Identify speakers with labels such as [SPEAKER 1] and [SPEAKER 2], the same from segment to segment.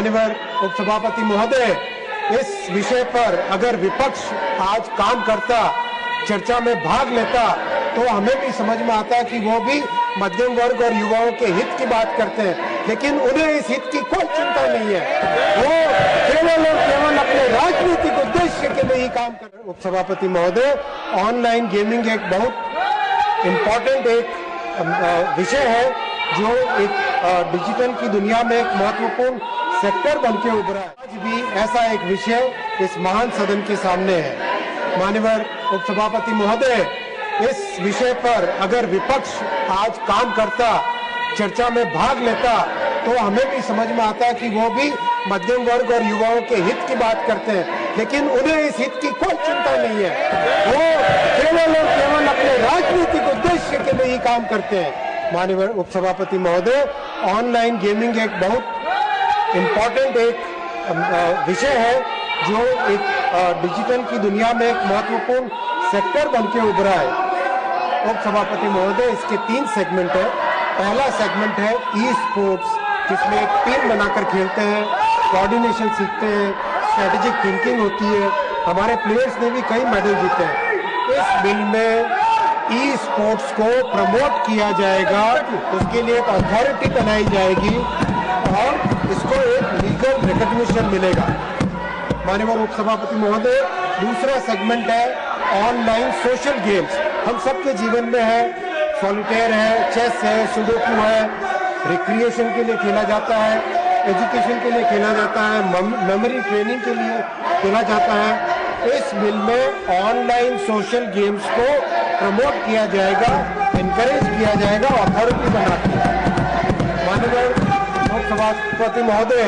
[SPEAKER 1] माननीय उपसभापति महोदय, इस विषय पर अगर विपक्ष आज काम करता, चर्चा में भाग लेता, तो हमें भी समझ में आता कि वो भी मध्यम वर्ग और युवाओं के हित की बात करते हैं, लेकिन उन्हें इस हित की कोई चिंता नहीं है। वो केवल और केवल अपने राजनीतिक उद्देश्य के लिए ही काम कर रहे हैं। उपसभापति महोदय, ऑनलाइन गेमिंग एक बहुत इम्पोर्टेंट विषय है जो एक डिजिटल की दुनिया में एक महत्वपूर्ण सेक्टर बनके उभरा है। आज भी ऐसा एक विषय इस महान सदन के सामने है। माननीय उपसभापति महोदय, इस विषय पर अगर विपक्ष आज काम करता, चर्चा में भाग लेता, तो हमें भी समझ में आता कि वो भी मध्यम वर्ग और युवाओं के हित की बात करते हैं, लेकिन उन्हें इस हित की कोई चिंता नहीं है। वो केवल और केवल अपने राजनीतिक उद्देश्य के लिए ही काम करते हैं। माननीय उपसभापति महोदय, ऑनलाइन गेमिंग एक बहुत इम्पोर्टेंट विषय है जो एक डिजिटल की दुनिया में एक महत्वपूर्ण सेक्टर बनके उभरा है। उपसभापति महोदय, इसके 3 सेगमेंट है। पहला सेगमेंट है ई स्पोर्ट्स, जिसमें एक टीम बनाकर खेलते हैं, कोऑर्डिनेशन सीखते हैं, स्ट्रेटेजिक थिंकिंग होती है। हमारे प्लेयर्स ने भी कई मेडल जीते हैं। इस बिल में ई स्पोर्ट्स को प्रमोट किया जाएगा, उसके लिए एक अथॉरिटी बनाई जाएगी और इसको एक लीगल रिकॉग्निशन मिलेगा। माननीय उपसभापति महोदय, दूसरा सेगमेंट है ऑनलाइन सोशल गेम्स। हम सबके जीवन में है, सॉलिटेयर है, चेस है, सुडोकू है, रिक्रिएशन के लिए खेला जाता है, एजुकेशन के लिए खेला जाता है, मेमोरी ट्रेनिंग के लिए खेला जाता है। इस बिल में ऑनलाइन सोशल गेम्स को प्रमोट किया जाएगा, इनकरेज किया जाएगा, अथॉरिटी बनाती है। माननीय उपसभापति महोदय,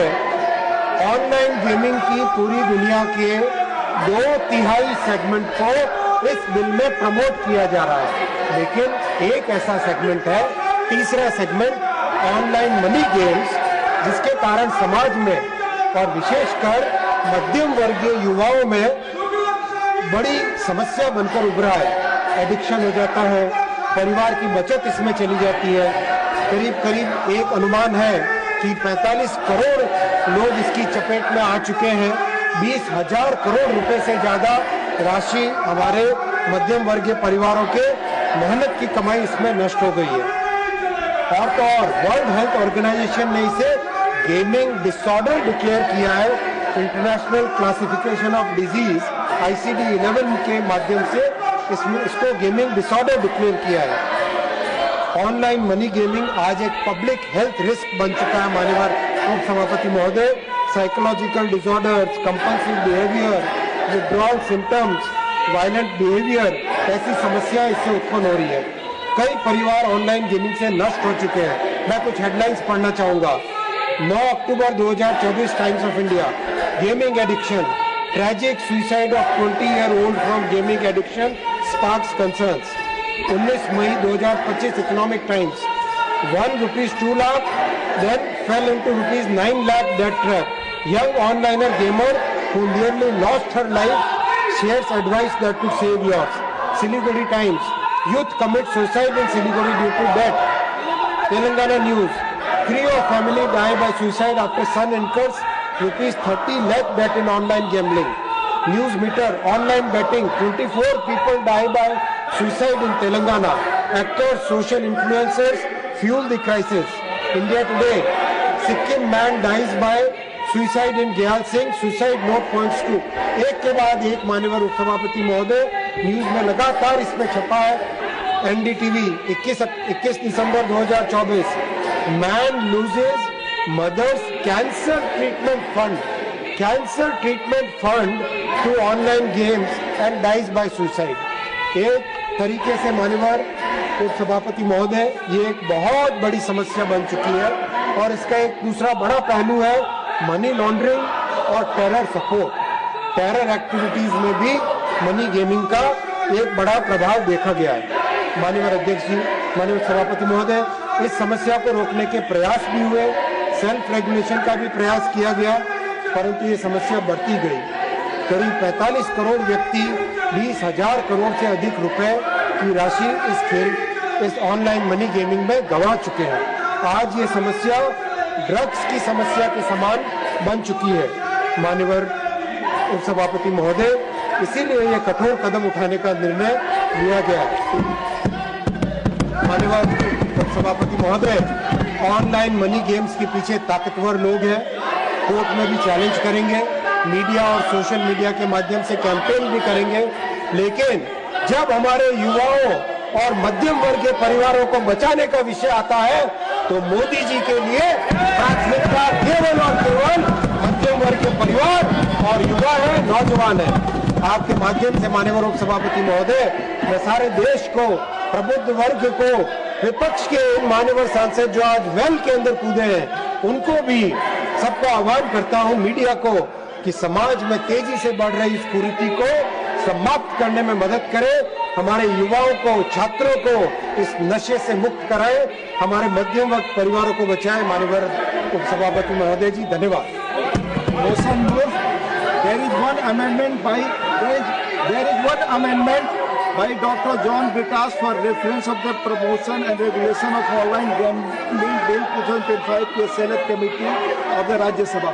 [SPEAKER 1] ऑनलाइन गेमिंग की पूरी दुनिया के 2/3 सेगमेंट को इस बिल में प्रमोट किया जा रहा है, लेकिन एक ऐसा सेगमेंट है, तीसरा सेगमेंट ऑनलाइन मनी गेम्स, जिसके कारण समाज में और विशेषकर मध्यम वर्गीय युवाओं में बड़ी समस्या बनकर उभरा है। एडिक्शन हो जाता है, परिवार की बचत इसमें चली जाती है। करीब करीब एक अनुमान है कि 45 करोड़ लोग इसकी चपेट में आ चुके हैं। 20,000 करोड़ रुपए से ज्यादा राशि हमारे मध्यम वर्गीय परिवारों के मेहनत की कमाई इसमें नष्ट हो गई है। और तो और वर्ल्ड हेल्थ ऑर्गेनाइजेशन ने इसे गेमिंग डिसऑर्डर डिक्लेयर किया है। International classification of disease ICD-11 के माध्यम से इसको गेमिंग डिसऑर्डर डिक्लेयर किया है। ऑनलाइन मनी गेमिंग आज एक पब्लिक हेल्थ रिस्क बन चुका है। माननीय उपसभापति महोदय, psychological disorders, compulsive behaviour, withdrawal symptoms, violent behaviour, ऐसी समस्या इससे उत्पन्न हो रही है। कई परिवार ऑनलाइन गेमिंग से नष्ट हो चुके हैं। मैं कुछ हेडलाइंस पढ़ना चाहूंगा। 9 October 2024, Times of India, gaming addiction, tragic suicide of 20-year-old from gaming addiction sparks concerns. 19 मई 2025, economic times, ₹1 lakh, then fell into ₹9 lakh debt trap. Young onliner gamer who nearly lost her life shares advice that could save yours. Siliguri Times, youth commit suicide in Siliguri due to debt. Telangana News, Creo family die by suicide after son incurs ₹30 lakh debt in online gambling. News Meter, online betting, 24 people die by suicide in Telangana. Actors, social influencers fuel the crisis. India Today, Sikkim man dies by suicide in Gyal Singh, suicide note points to. एक के बाद एक माननीय उपसभापति महोदय, news में लगातार इसमें छपा है। NDTV 21 December 2024, man loses mother's cancer treatment fund to online games and dies by suicide. एक तरीके से माननीय उपसभापति महोदय, ये एक बहुत बड़ी समस्या बन चुकी है और इसका एक दूसरा बड़ा पहलू है मनी लॉन्ड्रिंग और टेरर सपोर्ट। टेरर एक्टिविटीज में भी मनी गेमिंग का एक बड़ा प्रभाव देखा गया है। माननीय अध्यक्ष जी, माननीय सभापति महोदय, इस समस्या को रोकने के प्रयास भी हुए, सेल्फ रेगुलेशन का भी प्रयास किया गया, परंतु ये समस्या बढ़ती गई। करीब 45 करोड़ व्यक्ति 20,000 करोड़ से अधिक रुपए की राशि इस ऑनलाइन मनी गेमिंग में गंवा चुके हैं। आज ये समस्या ड्रग्स की समस्या के समान बन चुकी है मान्यवर उपसभापति महोदय, इसीलिए ये कठोर कदम उठाने का निर्णय लिया गया है। माननीय उपसभापति महोदय, ऑनलाइन मनी गेम्स के पीछे ताकतवर लोग हैं, कोर्ट में भी चैलेंज करेंगे, मीडिया और सोशल मीडिया के माध्यम से कैंपेन भी करेंगे, लेकिन जब हमारे युवाओं और मध्यम वर्ग के परिवारों को बचाने का विषय आता है तो मोदी जी के लिए प्राथमिकता केवल और केवल मध्यम वर्ग के परिवार और युवा है, नौजवान है। आपके माध्यम से माननीय उपसभापति महोदय, मैं सारे देश को, प्रबुद्ध वर्ग को, विपक्ष के इन मान्यवर सांसद जो आज वेल के अंदर कूदे हैं, उनको भी सबको आह्वान करता हूं, मीडिया को, कि समाज में तेजी से बढ़ रही इस कुरीति को समाप्त करने में मदद करें, हमारे युवाओं को, छात्रों को इस नशे से मुक्त कराएं, हमारे मध्यम वर्ग परिवारों को बचाएं। माननीय उपसभापति महोदय जी, धन्यवाद।
[SPEAKER 2] Motion moved. There is one amendment by Dr. John Britas for reference of the promotion and regulation of online gambling bill 2025 to a select committee of the Rajya Sabha.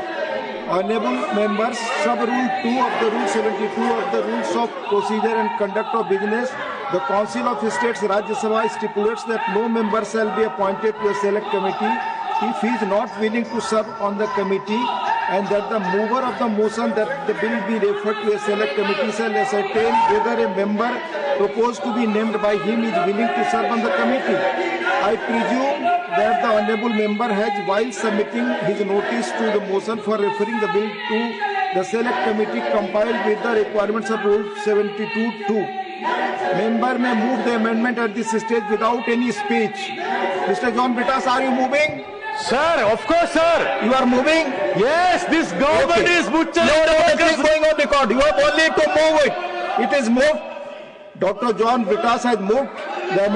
[SPEAKER 2] Honorable members, sub rule 2 of the rule 72 of the rules of procedure and conduct of business, the Council of States Rajya Sabha stipulates that no member shall be appointed to a select committee if he is not willing to serve on the committee, and that the mover of the motion that the bill be referred to a select committee shall ascertain whether a member proposed to be named by him is willing to serve on the committee. I presume that the honourable member has, while submitting his notice to the motion for referring the bill to the select committee, compiled with the requirements of Rule 72(2). Member may move the amendment at this stage without any speech. Mr. John Britas, are you moving?
[SPEAKER 3] Sir, of course, sir.
[SPEAKER 2] You are moving?
[SPEAKER 3] Yes, this government
[SPEAKER 2] Okay.
[SPEAKER 3] is butchering
[SPEAKER 2] No, it
[SPEAKER 3] democracy.
[SPEAKER 2] is going on record. You have only to move it. It is moved. Dr. John Britas has moved the amendment.